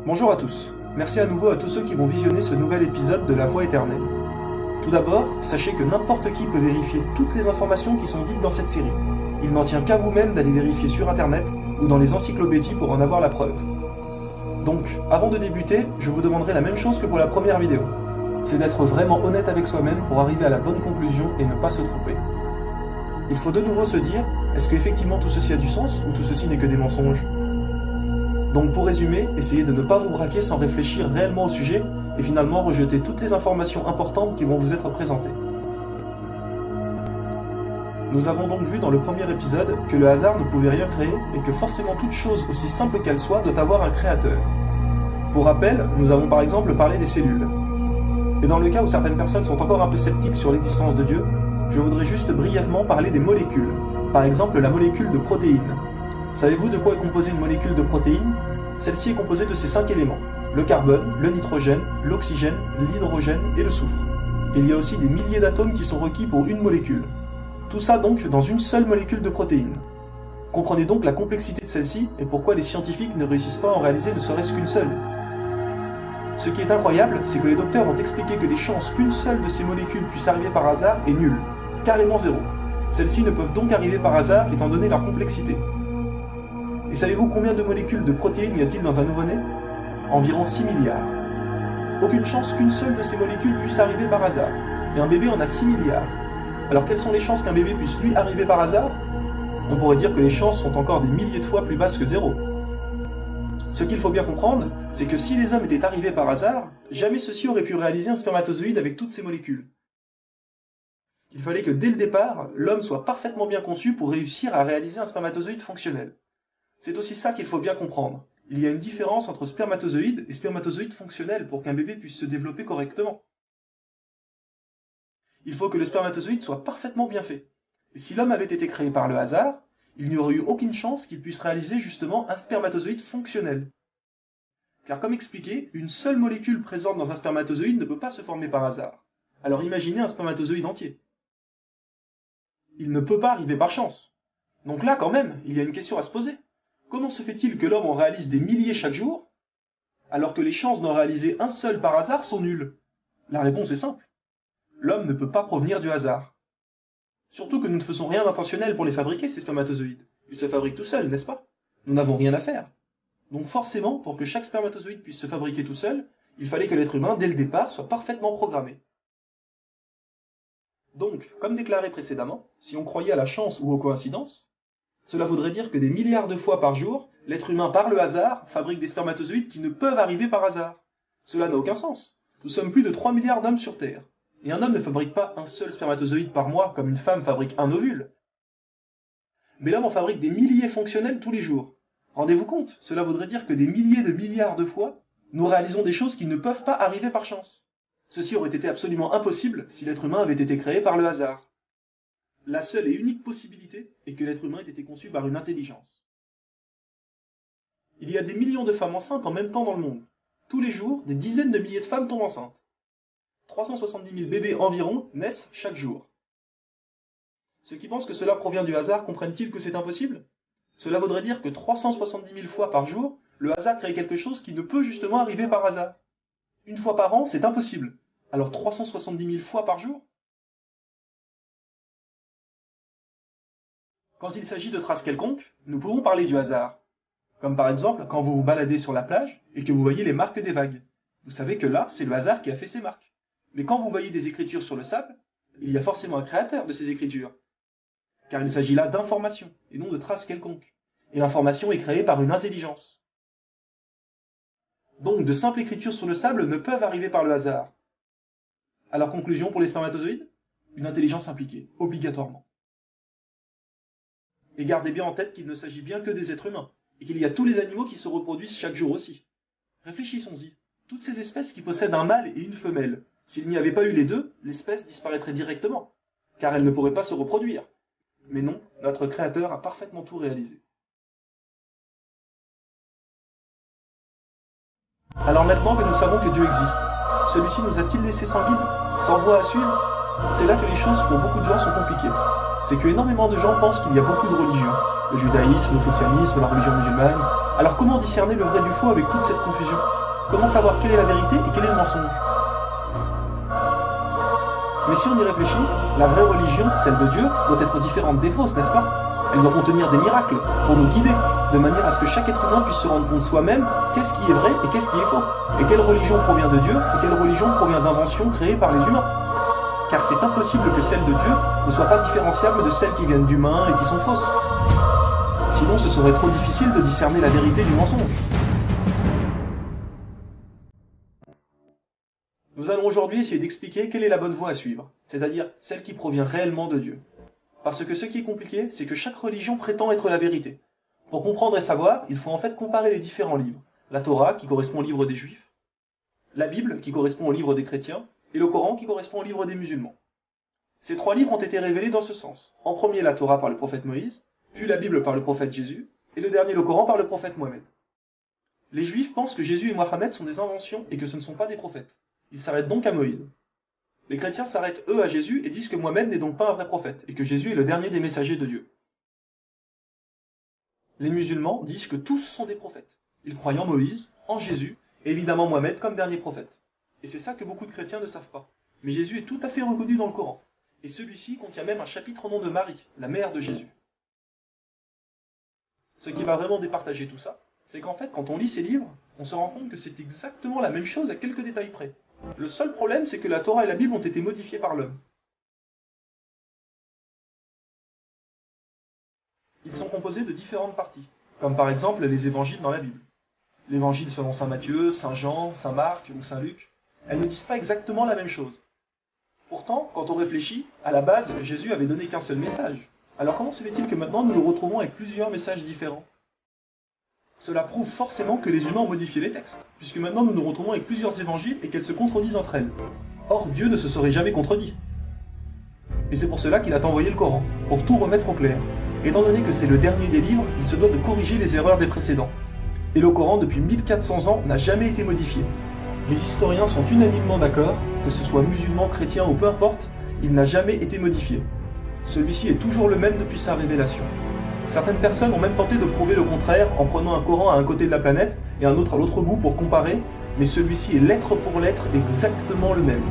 Bonjour à tous, merci à nouveau à tous ceux qui vont visionner ce nouvel épisode de La Voix éternelle. Tout d'abord, sachez que n'importe qui peut vérifier toutes les informations qui sont dites dans cette série. Il n'en tient qu'à vous-même d'aller vérifier sur internet ou dans les encyclopédies pour en avoir la preuve. Donc, avant de débuter, je vous demanderai la même chose que pour la première vidéo. C'est d'être vraiment honnête avec soi-même pour arriver à la bonne conclusion et ne pas se tromper. Il faut de nouveau se dire, est-ce qu'effectivement tout ceci a du sens ou tout ceci n'est que des mensonges ? Donc pour résumer, essayez de ne pas vous braquer sans réfléchir réellement au sujet et finalement rejeter toutes les informations importantes qui vont vous être présentées. Nous avons donc vu dans le premier épisode que le hasard ne pouvait rien créer et que forcément toute chose aussi simple qu'elle soit doit avoir un créateur. Pour rappel, nous avons par exemple parlé des cellules. Et dans le cas où certaines personnes sont encore un peu sceptiques sur l'existence de Dieu, je voudrais juste brièvement parler des molécules, par exemple la molécule de protéines. Savez-vous de quoi est composée une molécule de protéines ? Celle-ci est composée de ces 5 éléments, le carbone, le nitrogène, l'oxygène, l'hydrogène et le soufre. Il y a aussi des milliers d'atomes qui sont requis pour une molécule. Tout ça donc dans une seule molécule de protéines. Comprenez donc la complexité de celle-ci et pourquoi les scientifiques ne réussissent pas à en réaliser ne serait-ce qu'une seule. Ce qui est incroyable, c'est que les docteurs ont expliqué que les chances qu'une seule de ces molécules puisse arriver par hasard est nulle, carrément zéro. Celles-ci ne peuvent donc arriver par hasard étant donné leur complexité. Et savez-vous combien de molécules de protéines y a-t-il dans un nouveau-né ? Environ 6 milliards. Aucune chance qu'une seule de ces molécules puisse arriver par hasard. Et un bébé en a 6 milliards. Alors quelles sont les chances qu'un bébé puisse lui arriver par hasard ? On pourrait dire que les chances sont encore des milliers de fois plus basses que zéro. Ce qu'il faut bien comprendre, c'est que si les hommes étaient arrivés par hasard, jamais ceux-ci auraient pu réaliser un spermatozoïde avec toutes ces molécules. Il fallait que dès le départ, l'homme soit parfaitement bien conçu pour réussir à réaliser un spermatozoïde fonctionnel. C'est aussi ça qu'il faut bien comprendre. Il y a une différence entre spermatozoïde et spermatozoïde fonctionnel pour qu'un bébé puisse se développer correctement. Il faut que le spermatozoïde soit parfaitement bien fait. Et si l'homme avait été créé par le hasard, il n'y aurait eu aucune chance qu'il puisse réaliser justement un spermatozoïde fonctionnel. Car comme expliqué, une seule molécule présente dans un spermatozoïde ne peut pas se former par hasard. Alors imaginez un spermatozoïde entier. Il ne peut pas arriver par chance. Donc là quand même, il y a une question à se poser. Comment se fait-il que l'homme en réalise des milliers chaque jour, alors que les chances d'en réaliser un seul par hasard sont nulles ? La réponse est simple. L'homme ne peut pas provenir du hasard. Surtout que nous ne faisons rien d'intentionnel pour les fabriquer, ces spermatozoïdes. Ils se fabriquent tout seuls, n'est-ce pas ? Nous n'avons rien à faire. Donc forcément, pour que chaque spermatozoïde puisse se fabriquer tout seul, il fallait que l'être humain, dès le départ, soit parfaitement programmé. Donc, comme déclaré précédemment, si on croyait à la chance ou aux coïncidences, cela voudrait dire que des milliards de fois par jour, l'être humain, par le hasard, fabrique des spermatozoïdes qui ne peuvent arriver par hasard. Cela n'a aucun sens. Nous sommes plus de 3 milliards d'hommes sur Terre. Et un homme ne fabrique pas un seul spermatozoïde par mois comme une femme fabrique un ovule. Mais l'homme en fabrique des milliers fonctionnels tous les jours. Rendez-vous compte, cela voudrait dire que des milliers de milliards de fois, nous réalisons des choses qui ne peuvent pas arriver par chance. Ceci aurait été absolument impossible si l'être humain avait été créé par le hasard. La seule et unique possibilité est que l'être humain ait été conçu par une intelligence. Il y a des millions de femmes enceintes en même temps dans le monde. Tous les jours, des dizaines de milliers de femmes tombent enceintes. 370 000 bébés environ naissent chaque jour. Ceux qui pensent que cela provient du hasard comprennent-ils que c'est impossible ? Cela voudrait dire que 370 000 fois par jour, le hasard crée quelque chose qui ne peut justement arriver par hasard. Une fois par an, c'est impossible. Alors 370 000 fois par jour ? Quand il s'agit de traces quelconques, nous pouvons parler du hasard. Comme par exemple quand vous vous baladez sur la plage et que vous voyez les marques des vagues. Vous savez que là, c'est le hasard qui a fait ces marques. Mais quand vous voyez des écritures sur le sable, il y a forcément un créateur de ces écritures. Car il s'agit là d'informations, et non de traces quelconques. Et l'information est créée par une intelligence. Donc de simples écritures sur le sable ne peuvent arriver par le hasard. Alors conclusion pour les spermatozoïdes ? Une intelligence impliquée, obligatoirement. Et gardez bien en tête qu'il ne s'agit bien que des êtres humains, et qu'il y a tous les animaux qui se reproduisent chaque jour aussi. Réfléchissons-y. Toutes ces espèces qui possèdent un mâle et une femelle, s'il n'y avait pas eu les deux, l'espèce disparaîtrait directement, car elle ne pourrait pas se reproduire. Mais non, notre Créateur a parfaitement tout réalisé. Alors maintenant que nous savons que Dieu existe, celui-ci nous a-t-il laissé sans guide, sans voie à suivre ? C'est là que les choses pour beaucoup de gens sont compliquées. C'est que énormément de gens pensent qu'il y a beaucoup de religions. Le judaïsme, le christianisme, la religion musulmane. Alors comment discerner le vrai du faux avec toute cette confusion? Comment savoir quelle est la vérité et quel est le mensonge? Mais si on y réfléchit, la vraie religion, celle de Dieu, doit être différente des fausses, n'est-ce pas? Elle doit contenir des miracles pour nous guider, de manière à ce que chaque être humain puisse se rendre compte soi-même qu'est-ce qui est vrai et qu'est-ce qui est faux, et quelle religion provient de Dieu et quelle religion provient d'inventions créées par les humains. Car c'est impossible que celle de Dieu ne soit pas différenciable de celles qui viennent d'humains et qui sont fausses. Sinon, ce serait trop difficile de discerner la vérité du mensonge. Nous allons aujourd'hui essayer d'expliquer quelle est la bonne voie à suivre, c'est-à-dire celle qui provient réellement de Dieu. Parce que ce qui est compliqué, c'est que chaque religion prétend être la vérité. Pour comprendre et savoir, il faut en fait comparer les différents livres. La Torah, qui correspond au livre des Juifs, la Bible, qui correspond au livre des chrétiens, et le Coran, qui correspond au livre des musulmans. Ces trois livres ont été révélés dans ce sens. En premier, la Torah par le prophète Moïse, puis la Bible par le prophète Jésus, et le dernier, le Coran, par le prophète Mohammed. Les Juifs pensent que Jésus et Mohammed sont des inventions et que ce ne sont pas des prophètes. Ils s'arrêtent donc à Moïse. Les chrétiens s'arrêtent eux à Jésus et disent que Mohammed n'est donc pas un vrai prophète, et que Jésus est le dernier des messagers de Dieu. Les musulmans disent que tous sont des prophètes. Ils croient en Moïse, en Jésus, et évidemment Mohammed comme dernier prophète. Et c'est ça que beaucoup de chrétiens ne savent pas. Mais Jésus est tout à fait reconnu dans le Coran. Et celui-ci contient même un chapitre au nom de Marie, la mère de Jésus. Ce qui va vraiment départager tout ça, c'est qu'en fait, quand on lit ces livres, on se rend compte que c'est exactement la même chose à quelques détails près. Le seul problème, c'est que la Torah et la Bible ont été modifiées par l'homme. Ils sont composés de différentes parties, comme par exemple les évangiles dans la Bible. L'évangile selon saint Matthieu, saint Jean, saint Marc ou saint Luc, elles ne disent pas exactement la même chose. Pourtant, quand on réfléchit, à la base, Jésus avait donné qu'un seul message. Alors comment se fait-il que maintenant nous nous retrouvons avec plusieurs messages différents? Cela prouve forcément que les humains ont modifié les textes, puisque maintenant nous nous retrouvons avec plusieurs évangiles et qu'elles se contredisent entre elles. Or, Dieu ne se serait jamais contredit. Et c'est pour cela qu'il a envoyé le Coran, pour tout remettre au clair. Étant donné que c'est le dernier des livres, il se doit de corriger les erreurs des précédents. Et le Coran, depuis 1400 ans, n'a jamais été modifié. Les historiens sont unanimement d'accord, que ce soit musulman, chrétien ou peu importe, il n'a jamais été modifié. Celui-ci est toujours le même depuis sa révélation. Certaines personnes ont même tenté de prouver le contraire en prenant un Coran à un côté de la planète et un autre à l'autre bout pour comparer, mais celui-ci est lettre pour lettre exactement le même.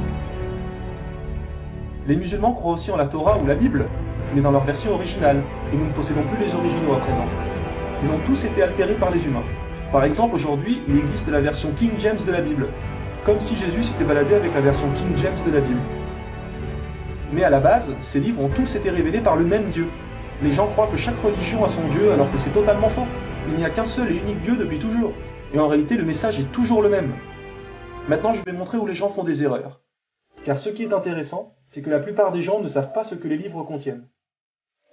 Les musulmans croient aussi en la Torah ou la Bible, mais dans leur version originale, et nous ne possédons plus les originaux à présent. Ils ont tous été altérés par les humains. Par exemple, aujourd'hui, il existe la version King James de la Bible, comme si Jésus s'était baladé avec la version King James de la Bible. Mais à la base, ces livres ont tous été révélés par le même Dieu. Les gens croient que chaque religion a son Dieu alors que c'est totalement faux. Il n'y a qu'un seul et unique Dieu depuis toujours. Et en réalité, le message est toujours le même. Maintenant, je vais montrer où les gens font des erreurs. Car ce qui est intéressant, c'est que la plupart des gens ne savent pas ce que les livres contiennent.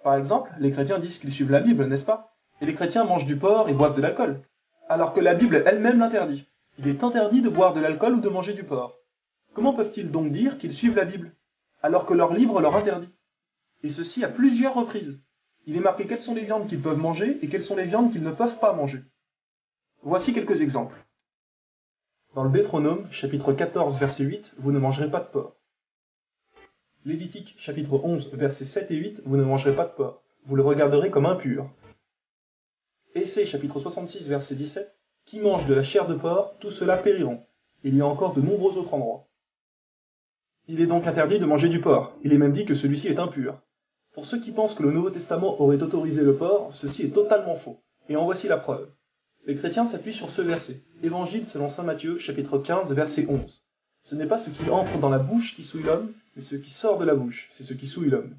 Par exemple, les chrétiens disent qu'ils suivent la Bible, n'est-ce pas? Et les chrétiens mangent du porc et boivent de l'alcool. Alors que la Bible elle-même l'interdit. Il est interdit de boire de l'alcool ou de manger du porc. Comment peuvent-ils donc dire qu'ils suivent la Bible, alors que leur livre leur interdit? Et ceci à plusieurs reprises. Il est marqué quelles sont les viandes qu'ils peuvent manger et quelles sont les viandes qu'ils ne peuvent pas manger. Voici quelques exemples. Dans le Deutéronome, chapitre 14, verset 8, vous ne mangerez pas de porc. Lévitique, chapitre 11, versets 7 et 8, vous ne mangerez pas de porc. Vous le regarderez comme impur. Essai, chapitre 66, verset 17, qui mange de la chair de porc, tout cela périront. Il y a encore de nombreux autres endroits. Il est donc interdit de manger du porc. Il est même dit que celui-ci est impur. Pour ceux qui pensent que le Nouveau Testament aurait autorisé le porc, ceci est totalement faux. Et en voici la preuve. Les chrétiens s'appuient sur ce verset. Évangile selon saint Matthieu, chapitre 15, verset 11. Ce n'est pas ce qui entre dans la bouche qui souille l'homme, mais ce qui sort de la bouche, c'est ce qui souille l'homme.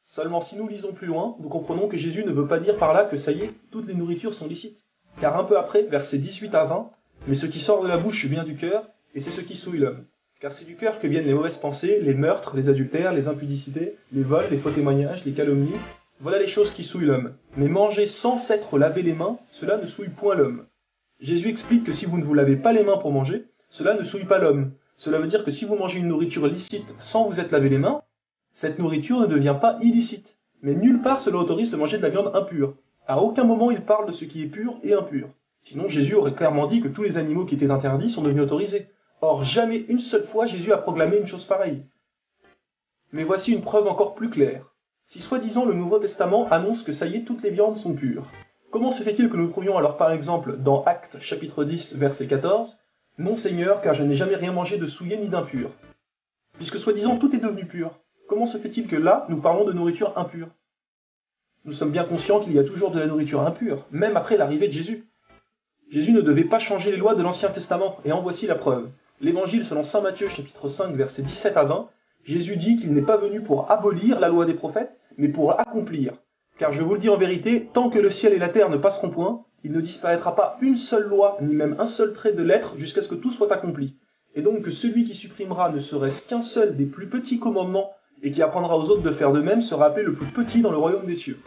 Seulement si nous lisons plus loin, nous comprenons que Jésus ne veut pas dire par là que ça y est, toutes les nourritures sont licites. Car un peu après, versets 18 à 20, mais ce qui sort de la bouche vient du cœur, et c'est ce qui souille l'homme. Car c'est du cœur que viennent les mauvaises pensées, les meurtres, les adultères, les impudicités, les vols, les faux témoignages, les calomnies. Voilà les choses qui souillent l'homme. Mais manger sans s'être lavé les mains, cela ne souille point l'homme. Jésus explique que si vous ne vous lavez pas les mains pour manger, cela ne souille pas l'homme. Cela veut dire que si vous mangez une nourriture licite sans vous être lavé les mains, cette nourriture ne devient pas illicite. Mais nulle part cela autorise de manger de la viande impure. À aucun moment il parle de ce qui est pur et impur. Sinon Jésus aurait clairement dit que tous les animaux qui étaient interdits sont devenus autorisés. Or, jamais une seule fois Jésus a proclamé une chose pareille. Mais voici une preuve encore plus claire. Si soi-disant le Nouveau Testament annonce que ça y est, toutes les viandes sont pures, comment se fait-il que nous trouvions alors par exemple dans Actes chapitre 10 verset 14 « Non Seigneur, car je n'ai jamais rien mangé de souillé ni d'impur » Puisque soi-disant tout est devenu pur, comment se fait-il que là, nous parlons de nourriture impure? Nous sommes bien conscients qu'il y a toujours de la nourriture impure, même après l'arrivée de Jésus. Jésus ne devait pas changer les lois de l'Ancien Testament, et en voici la preuve. L'Évangile selon saint Matthieu chapitre 5 versets 17 à 20, Jésus dit qu'il n'est pas venu pour abolir la loi des prophètes, mais pour accomplir. Car je vous le dis en vérité, tant que le ciel et la terre ne passeront point, il ne disparaîtra pas une seule loi, ni même un seul trait de lettre, jusqu'à ce que tout soit accompli. Et donc que celui qui supprimera ne serait-ce qu'un seul des plus petits commandements, et qui apprendra aux autres de faire de même, sera appelé le plus petit dans le royaume des cieux.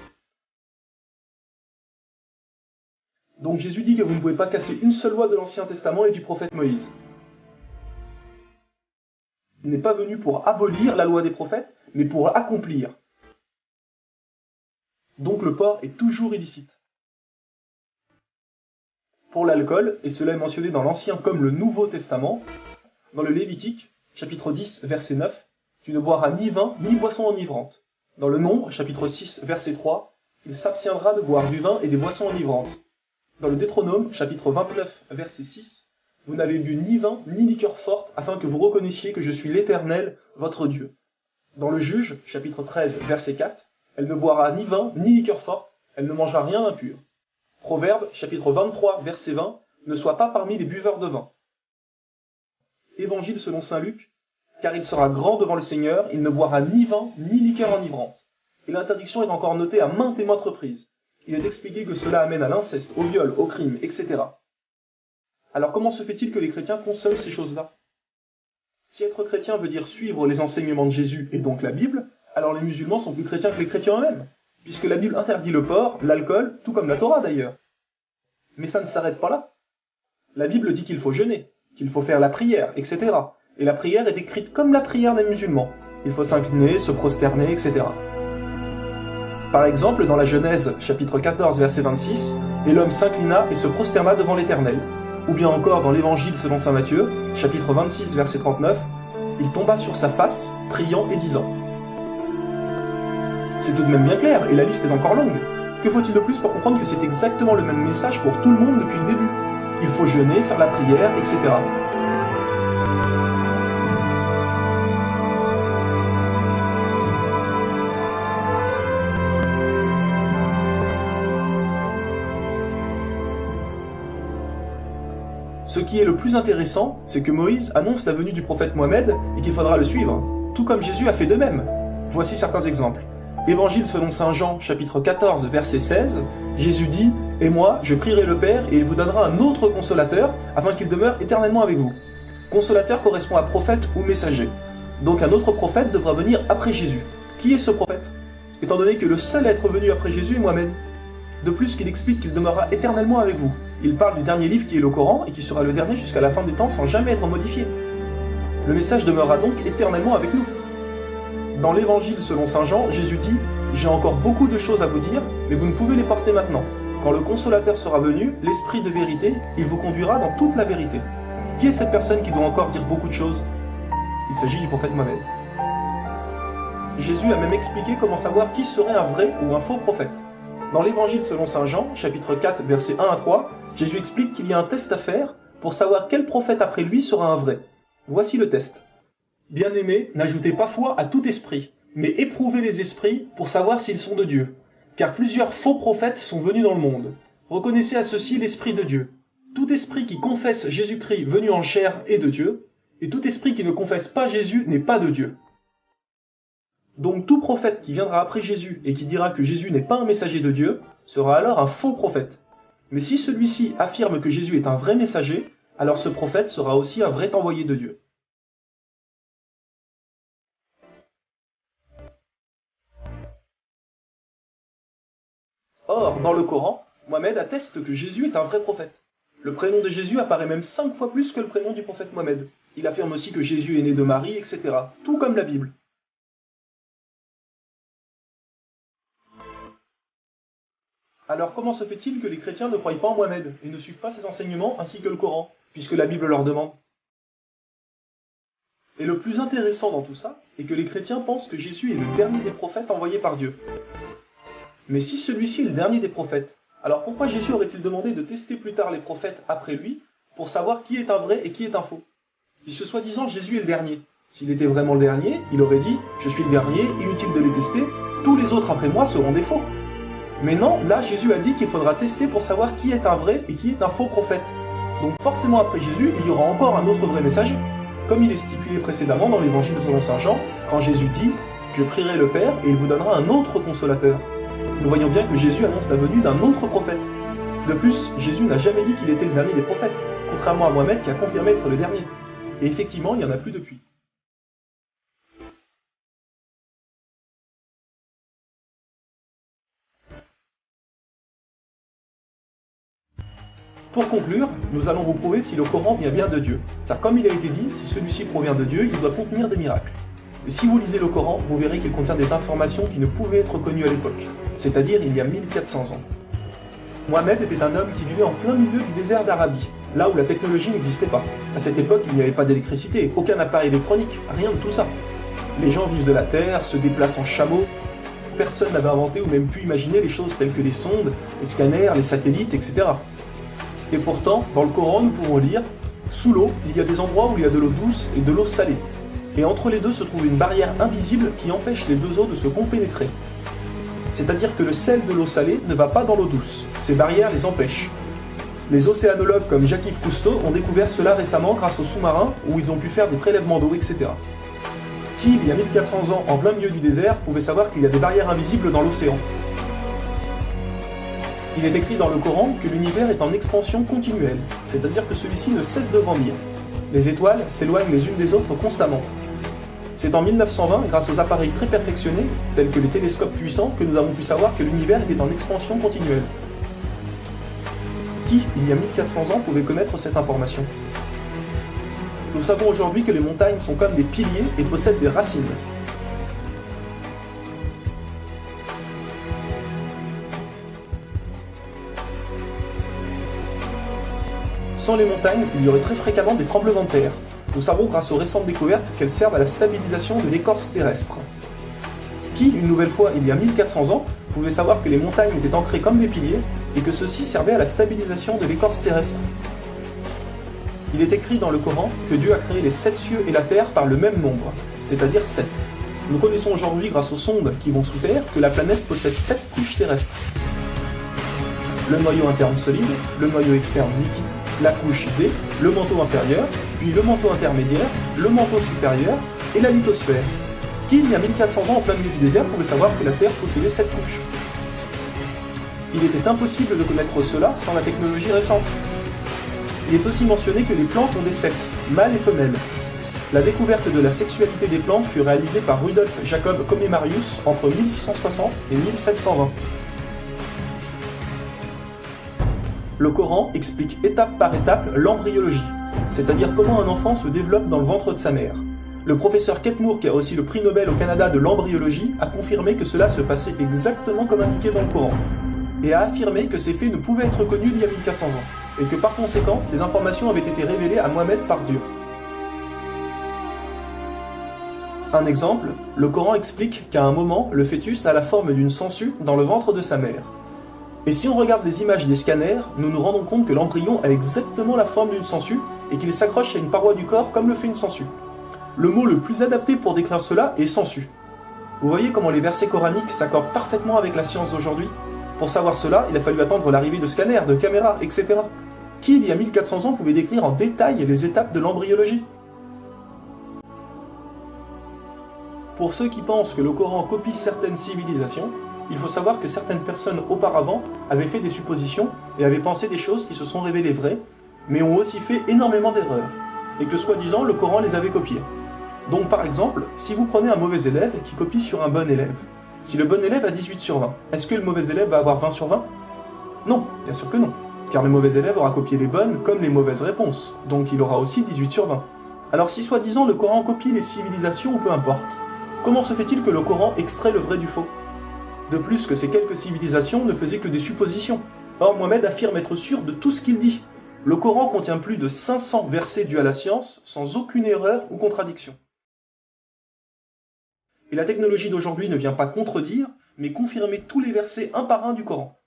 Donc Jésus dit que vous ne pouvez pas casser une seule loi de l'Ancien Testament et du prophète Moïse. Il n'est pas venu pour abolir la loi des prophètes, mais pour accomplir. Donc le porc est toujours illicite. Pour l'alcool, et cela est mentionné dans l'Ancien comme le Nouveau Testament, dans le Lévitique, chapitre 10, verset 9, tu ne boiras ni vin, ni boisson enivrante. Dans le Nombre, chapitre 6, verset 3, il s'abstiendra de boire du vin et des boissons enivrantes. Dans le Deutéronome, chapitre 29, verset 6, vous n'avez bu ni vin, ni liqueur forte, afin que vous reconnaissiez que je suis l'Éternel, votre Dieu. Dans le Juge, chapitre 13, verset 4, elle ne boira ni vin, ni liqueur forte, elle ne mangera rien d'impur. Proverbe, chapitre 23, verset 20, ne sois pas parmi les buveurs de vin. Évangile selon saint Luc, car il sera grand devant le Seigneur, il ne boira ni vin, ni liqueur enivrante. Et l'interdiction est encore notée à maintes et maintes reprises. Il est expliqué que cela amène à l'inceste, au viol, au crime, etc. Alors comment se fait-il que les chrétiens consomment ces choses-là? Si être chrétien veut dire suivre les enseignements de Jésus et donc la Bible, alors les musulmans sont plus chrétiens que les chrétiens eux-mêmes, puisque la Bible interdit le porc, l'alcool, tout comme la Torah d'ailleurs. Mais ça ne s'arrête pas là. La Bible dit qu'il faut jeûner, qu'il faut faire la prière, etc. Et la prière est décrite comme la prière des musulmans. Il faut s'incliner, se prosterner, etc. Par exemple, dans la Genèse, chapitre 14, verset 26, « Et l'homme s'inclina et se prosterna devant l'Éternel » ou bien encore dans l'Évangile selon saint Matthieu, chapitre 26, verset 39, « Il tomba sur sa face, priant et disant » C'est tout de même bien clair, et la liste est encore longue. Que faut-il de plus pour comprendre que c'est exactement le même message pour tout le monde depuis le début? Il faut jeûner, faire la prière, etc. Ce qui est le plus intéressant, c'est que Moïse annonce la venue du prophète Mohammed et qu'il faudra le suivre, tout comme Jésus a fait de même. Voici certains exemples. Évangile selon saint Jean, chapitre 14, verset 16, Jésus dit « Et moi, je prierai le Père, et il vous donnera un autre consolateur, afin qu'il demeure éternellement avec vous. » Consolateur correspond à prophète ou messager. Donc un autre prophète devra venir après Jésus. Qui est ce prophète? Étant donné que le seul à être venu après Jésus est Mohammed. De plus qu'il explique qu'il demeurera éternellement avec vous. Il parle du dernier livre qui est le Coran, et qui sera le dernier jusqu'à la fin des temps sans jamais être modifié. Le message demeurera donc éternellement avec nous. Dans l'Évangile selon saint Jean, Jésus dit « J'ai encore beaucoup de choses à vous dire, mais vous ne pouvez les porter maintenant. Quand le Consolateur sera venu, l'Esprit de vérité, il vous conduira dans toute la vérité. » Qui est cette personne qui doit encore dire beaucoup de choses? Il s'agit du prophète Mohammed. Jésus a même expliqué comment savoir qui serait un vrai ou un faux prophète. Dans l'Évangile selon saint Jean, chapitre 4, versets 1 à 3, Jésus explique qu'il y a un test à faire pour savoir quel prophète après lui sera un vrai. Voici le test. Bien-aimés, n'ajoutez pas foi à tout esprit, mais éprouvez les esprits pour savoir s'ils sont de Dieu. Car plusieurs faux prophètes sont venus dans le monde. Reconnaissez à ceci l'Esprit de Dieu. Tout esprit qui confesse Jésus-Christ venu en chair est de Dieu, et tout esprit qui ne confesse pas Jésus n'est pas de Dieu. Donc tout prophète qui viendra après Jésus et qui dira que Jésus n'est pas un messager de Dieu, sera alors un faux prophète. Mais si celui-ci affirme que Jésus est un vrai messager, alors ce prophète sera aussi un vrai envoyé de Dieu. Or, dans le Coran, Mohammed atteste que Jésus est un vrai prophète. Le prénom de Jésus apparaît même 5 fois plus que le prénom du prophète Mohammed. Il affirme aussi que Jésus est né de Marie, etc. Tout comme la Bible. Alors comment se fait-il que les chrétiens ne croient pas en Mohammed et ne suivent pas ses enseignements ainsi que le Coran, puisque la Bible leur demande? Et le plus intéressant dans tout ça est que les chrétiens pensent que Jésus est le dernier des prophètes envoyés par Dieu. Mais si celui-ci est le dernier des prophètes, alors pourquoi Jésus aurait-il demandé de tester plus tard les prophètes après lui pour savoir qui est un vrai et qui est un faux? Puisque soi-disant Jésus est le dernier. S'il était vraiment le dernier, il aurait dit « Je suis le dernier, inutile de les tester, tous les autres après moi seront des faux ». Mais non, là Jésus a dit qu'il faudra tester pour savoir qui est un vrai et qui est un faux prophète. Donc forcément après Jésus, il y aura encore un autre vrai messager, comme il est stipulé précédemment dans l'évangile selon saint Jean, quand Jésus dit « Je prierai le Père et il vous donnera un autre consolateur ». Nous voyons bien que Jésus annonce la venue d'un autre prophète. De plus, Jésus n'a jamais dit qu'il était le dernier des prophètes, contrairement à Mohammed qui a confirmé être le dernier. Et effectivement, il n'y en a plus depuis. Pour conclure, nous allons vous prouver si le Coran vient bien de Dieu, car comme il a été dit, si celui-ci provient de Dieu, il doit contenir des miracles. Et si vous lisez le Coran, vous verrez qu'il contient des informations qui ne pouvaient être connues à l'époque, c'est-à-dire il y a 1400 ans. Mohammed était un homme qui vivait en plein milieu du désert d'Arabie, là où la technologie n'existait pas. À cette époque, il n'y avait pas d'électricité, aucun appareil électronique, rien de tout ça. Les gens vivent de la terre, se déplacent en chameau. Personne n'avait inventé ou même pu imaginer les choses telles que les sondes, les scanners, les satellites, etc. Et pourtant, dans le Coran, nous pouvons lire « Sous l'eau, il y a des endroits où il y a de l'eau douce et de l'eau salée. Et entre les deux se trouve une barrière invisible qui empêche les deux eaux de se compénétrer. C'est-à-dire que le sel de l'eau salée ne va pas dans l'eau douce. Ces barrières les empêchent. Les océanologues comme Jacques-Yves Cousteau ont découvert cela récemment grâce aux sous-marins où ils ont pu faire des prélèvements d'eau, etc. Qui, il y a 1400 ans, en plein milieu du désert, pouvait savoir qu'il y a des barrières invisibles dans l'océan? Il est écrit dans le Coran que l'univers est en expansion continuelle, c'est-à-dire que celui-ci ne cesse de grandir. Les étoiles s'éloignent les unes des autres constamment. C'est en 1920, grâce aux appareils très perfectionnés, tels que les télescopes puissants, que nous avons pu savoir que l'univers était en expansion continuelle. Qui, il y a 1400 ans, pouvait connaître cette information? Nous savons aujourd'hui que les montagnes sont comme des piliers et possèdent des racines. Sans les montagnes, il y aurait très fréquemment des tremblements de terre. Nous savons grâce aux récentes découvertes qu'elles servent à la stabilisation de l'écorce terrestre. Qui, une nouvelle fois, il y a 1400 ans, pouvait savoir que les montagnes étaient ancrées comme des piliers et que ceux-ci servaient à la stabilisation de l'écorce terrestre? Il est écrit dans le Coran que Dieu a créé les 7 cieux et la terre par le même nombre, c'est-à-dire 7. Nous connaissons aujourd'hui, grâce aux sondes qui vont sous terre, que la planète possède 7 couches terrestres. Le noyau interne solide, le noyau externe liquide, la couche D, le manteau inférieur, puis le manteau intermédiaire, le manteau supérieur et la lithosphère. Qui, il y a 1400 ans en plein milieu du désert, pouvait savoir que la Terre possédait 7 couches? Il était impossible de connaître cela sans la technologie récente. Il est aussi mentionné que les plantes ont des sexes, mâles et femelles. La découverte de la sexualité des plantes fut réalisée par Rudolf Jacob Comnenarius entre 1660 et 1720. Le Coran explique étape par étape l'embryologie, c'est-à-dire comment un enfant se développe dans le ventre de sa mère. Le professeur Kate Moore, qui a reçu le prix Nobel au Canada de l'embryologie, a confirmé que cela se passait exactement comme indiqué dans le Coran, et a affirmé que ces faits ne pouvaient être connus d'il y a 1400 ans, et que par conséquent, ces informations avaient été révélées à Mohammed par Dieu. Un exemple, le Coran explique qu'à un moment, le fœtus a la forme d'une sangsue dans le ventre de sa mère. Et si on regarde les images des scanners, nous nous rendons compte que l'embryon a exactement la forme d'une sangsue et qu'il s'accroche à une paroi du corps comme le fait une sangsue. Le mot le plus adapté pour décrire cela est sangsue. Vous voyez comment les versets coraniques s'accordent parfaitement avec la science d'aujourd'hui? Pour savoir cela, il a fallu attendre l'arrivée de scanners, de caméras, etc. Qui, il y a 1400 ans, pouvait décrire en détail les étapes de l'embryologie? Pour ceux qui pensent que le Coran copie certaines civilisations, il faut savoir que certaines personnes auparavant avaient fait des suppositions et avaient pensé des choses qui se sont révélées vraies, mais ont aussi fait énormément d'erreurs, et que soi-disant le Coran les avait copiées. Donc par exemple, si vous prenez un mauvais élève qui copie sur un bon élève, si le bon élève a 18 sur 20, est-ce que le mauvais élève va avoir 20 sur 20? Non, bien sûr que non, car le mauvais élève aura copié les bonnes comme les mauvaises réponses, donc il aura aussi 18 sur 20. Alors si soi-disant le Coran copie les civilisations ou peu importe, comment se fait-il que le Coran extrait le vrai du faux? De plus que ces quelques civilisations ne faisaient que des suppositions. Or Mohammed affirme être sûr de tout ce qu'il dit. Le Coran contient plus de 500 versets dus à la science, sans aucune erreur ou contradiction. Et la technologie d'aujourd'hui ne vient pas contredire, mais confirmer tous les versets un par un du Coran.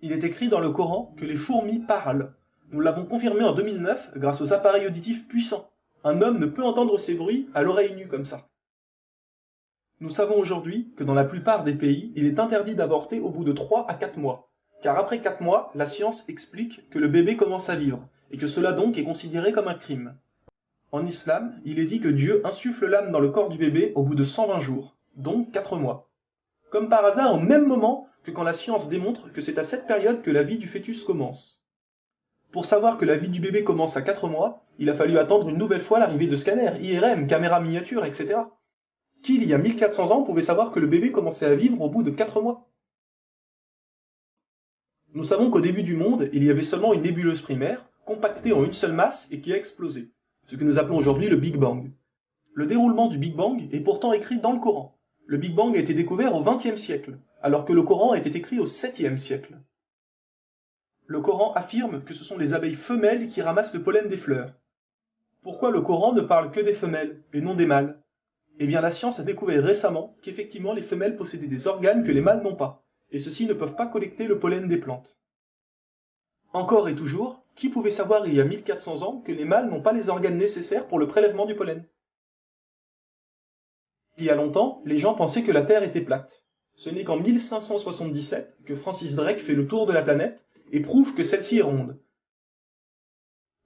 Il est écrit dans le Coran que les fourmis parlent. Nous l'avons confirmé en 2009 grâce aux appareils auditifs puissants. Un homme ne peut entendre ces bruits à l'oreille nue comme ça. Nous savons aujourd'hui que dans la plupart des pays, il est interdit d'avorter au bout de 3 à 4 mois. Car après 4 mois, la science explique que le bébé commence à vivre, et que cela donc est considéré comme un crime. En islam, il est dit que Dieu insuffle l'âme dans le corps du bébé au bout de 120 jours, donc 4 mois. Comme par hasard, au même moment que quand la science démontre que c'est à cette période que la vie du fœtus commence. Pour savoir que la vie du bébé commence à 4 mois, il a fallu attendre une nouvelle fois l'arrivée de scanners, IRM, caméras miniatures, etc. Qui, il y a 1400 ans, pouvait savoir que le bébé commençait à vivre au bout de 4 mois? Nous savons qu'au début du monde, il y avait seulement une nébuleuse primaire, compactée en une seule masse et qui a explosé, ce que nous appelons aujourd'hui le Big Bang. Le déroulement du Big Bang est pourtant écrit dans le Coran. Le Big Bang a été découvert au XXe siècle, alors que le Coran a été écrit au 7e siècle. Le Coran affirme que ce sont les abeilles femelles qui ramassent le pollen des fleurs. Pourquoi le Coran ne parle que des femelles et non des mâles? Eh bien la science a découvert récemment qu'effectivement les femelles possédaient des organes que les mâles n'ont pas, et ceux-ci ne peuvent pas collecter le pollen des plantes. Encore et toujours, qui pouvait savoir il y a 1400 ans que les mâles n'ont pas les organes nécessaires pour le prélèvement du pollen? Il y a longtemps, les gens pensaient que la Terre était plate. Ce n'est qu'en 1577 que Francis Drake fait le tour de la planète et prouve que celle-ci est ronde.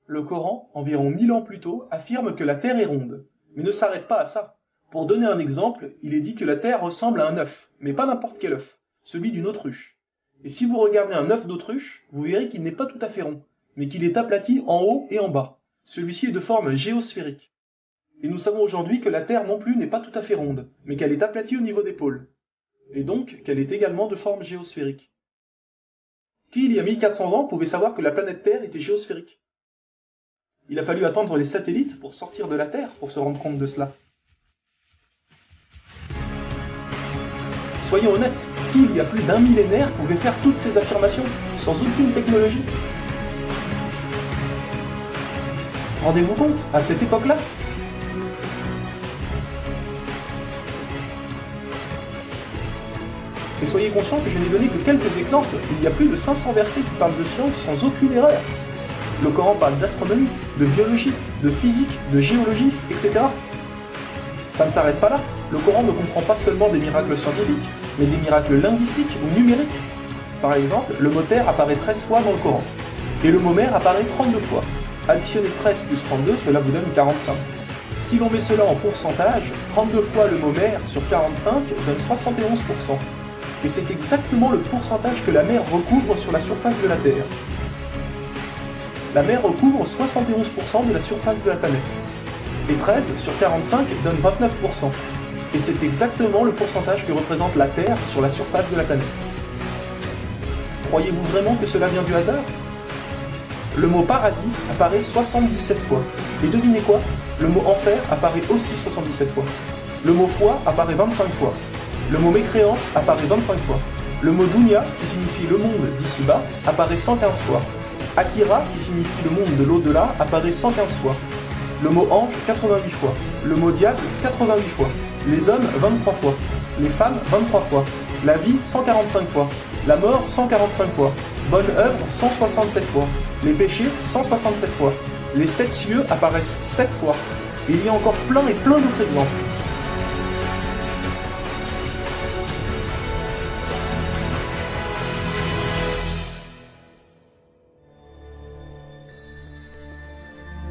Le Coran, environ 1000 ans plus tôt, affirme que la Terre est ronde, mais ne s'arrête pas à ça. Pour donner un exemple, il est dit que la Terre ressemble à un œuf, mais pas n'importe quel œuf, celui d'une autruche. Et si vous regardez un œuf d'autruche, vous verrez qu'il n'est pas tout à fait rond, mais qu'il est aplati en haut et en bas. Celui-ci est de forme géosphérique. Et nous savons aujourd'hui que la Terre non plus n'est pas tout à fait ronde, mais qu'elle est aplatie au niveau des pôles. Et donc qu'elle est également de forme géosphérique. Qui, il y a 1400 ans, pouvait savoir que la planète Terre était géosphérique? Il a fallu attendre les satellites pour sortir de la Terre pour se rendre compte de cela. Soyons honnêtes, qui, il y a plus d'un millénaire, pouvait faire toutes ces affirmations sans aucune technologie? Rendez-vous compte, à cette époque-là? Et soyez conscients que je n'ai donné que quelques exemples. Il y a plus de 500 versets qui parlent de science sans aucune erreur. Le Coran parle d'astronomie, de biologie, de physique, de géologie, etc. Ça ne s'arrête pas là. Le Coran ne comprend pas seulement des miracles scientifiques, mais des miracles linguistiques ou numériques. Par exemple, le mot terre apparaît 13 fois dans le Coran, et le mot mer apparaît 32 fois. Additionner 13 plus 32, cela vous donne 45. Si l'on met cela en pourcentage, 32 fois le mot mer sur 45 donne 71%. Et c'est exactement le pourcentage que la mer recouvre sur la surface de la Terre. La mer recouvre 71% de la surface de la planète. Et 13 sur 45 donne 29%. Et c'est exactement le pourcentage que représente la Terre sur la surface de la planète. Croyez-vous vraiment que cela vient du hasard? Le mot paradis apparaît 77 fois. Et devinez quoi? Le mot enfer apparaît aussi 77 fois. Le mot foi apparaît 25 fois. Le mot mécréance apparaît 25 fois. Le mot dunya, qui signifie le monde d'ici-bas, apparaît 115 fois. Akira, qui signifie le monde de l'au-delà, apparaît 115 fois. Le mot ange, 88 fois. Le mot diable, 88 fois. Les hommes, 23 fois. Les femmes, 23 fois. La vie, 145 fois. La mort, 145 fois. Bonne œuvre, 167 fois. Les péchés, 167 fois. Les 7 cieux apparaissent 7 fois. Et il y a encore plein et plein d'autres exemples.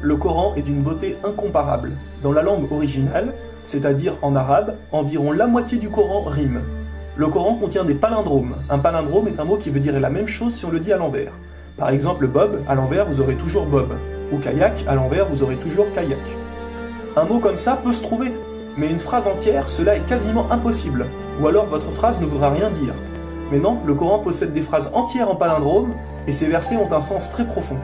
Le Coran est d'une beauté incomparable. Dans la langue originale, c'est-à-dire en arabe, environ la moitié du Coran rime. Le Coran contient des palindromes. Un palindrome est un mot qui veut dire la même chose si on le dit à l'envers. Par exemple, Bob, à l'envers, vous aurez toujours Bob. Ou kayak, à l'envers, vous aurez toujours kayak. Un mot comme ça peut se trouver, mais une phrase entière, cela est quasiment impossible. Ou alors votre phrase ne voudra rien dire. Mais non, le Coran possède des phrases entières en palindrome, et ces versets ont un sens très profond.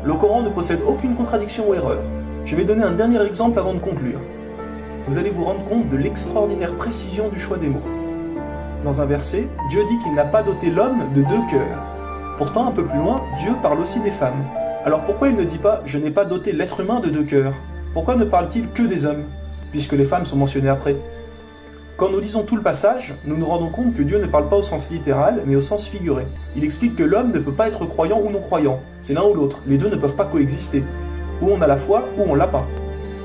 Le Coran ne possède aucune contradiction ou erreur. Je vais donner un dernier exemple avant de conclure. Vous allez vous rendre compte de l'extraordinaire précision du choix des mots. Dans un verset, Dieu dit qu'il n'a pas doté l'homme de 2 cœurs. Pourtant, un peu plus loin, Dieu parle aussi des femmes. Alors pourquoi il ne dit pas « je n'ai pas doté l'être humain de deux cœurs » ? Pourquoi ne parle-t-il que des hommes, puisque les femmes sont mentionnées après ? Quand nous lisons tout le passage, nous nous rendons compte que Dieu ne parle pas au sens littéral, mais au sens figuré. Il explique que l'homme ne peut pas être croyant ou non-croyant, c'est l'un ou l'autre, les deux ne peuvent pas coexister. Ou on a la foi, ou on l'a pas.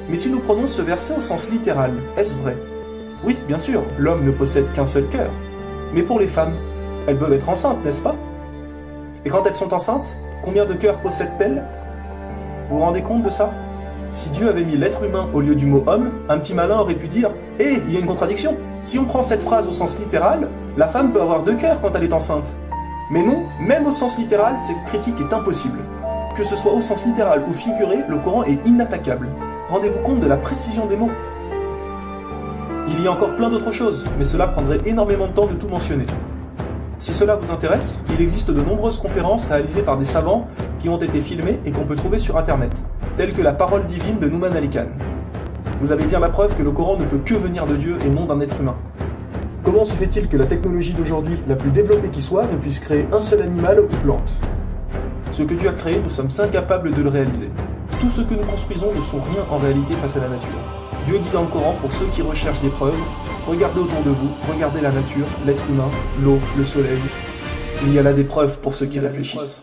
Mais si nous prenons ce verset au sens littéral, est-ce vrai ? Oui, bien sûr, l'homme ne possède qu'un seul cœur. Mais pour les femmes, elles peuvent être enceintes, n'est-ce pas ? Et quand elles sont enceintes, combien de cœurs possèdent-elles ? Vous vous rendez compte de ça ? Si Dieu avait mis l'être humain au lieu du mot homme, un petit malin aurait pu dire « Hé, il y a une contradiction ! Si on prend cette phrase au sens littéral, la femme peut avoir deux cœurs quand elle est enceinte. » Mais non, même au sens littéral, cette critique est impossible. Que ce soit au sens littéral ou figuré, le Coran est inattaquable. Rendez-vous compte de la précision des mots. Il y a encore plein d'autres choses, mais cela prendrait énormément de temps de tout mentionner. Si cela vous intéresse, il existe de nombreuses conférences réalisées par des savants qui ont été filmées et qu'on peut trouver sur internet, telles que la parole divine de Nouman Ali Khan. Vous avez bien la preuve que le Coran ne peut que venir de Dieu et non d'un être humain. Comment se fait-il que la technologie d'aujourd'hui, la plus développée qui soit, ne puisse créer un seul animal ou plante ? Ce que Dieu a créé, nous sommes incapables de le réaliser. Tout ce que nous construisons ne sont rien en réalité face à la nature. Dieu dit dans le Coran, pour ceux qui recherchent des preuves, regardez autour de vous, regardez la nature, l'être humain, l'eau, le soleil. Il y a là des preuves pour ceux qui réfléchissent.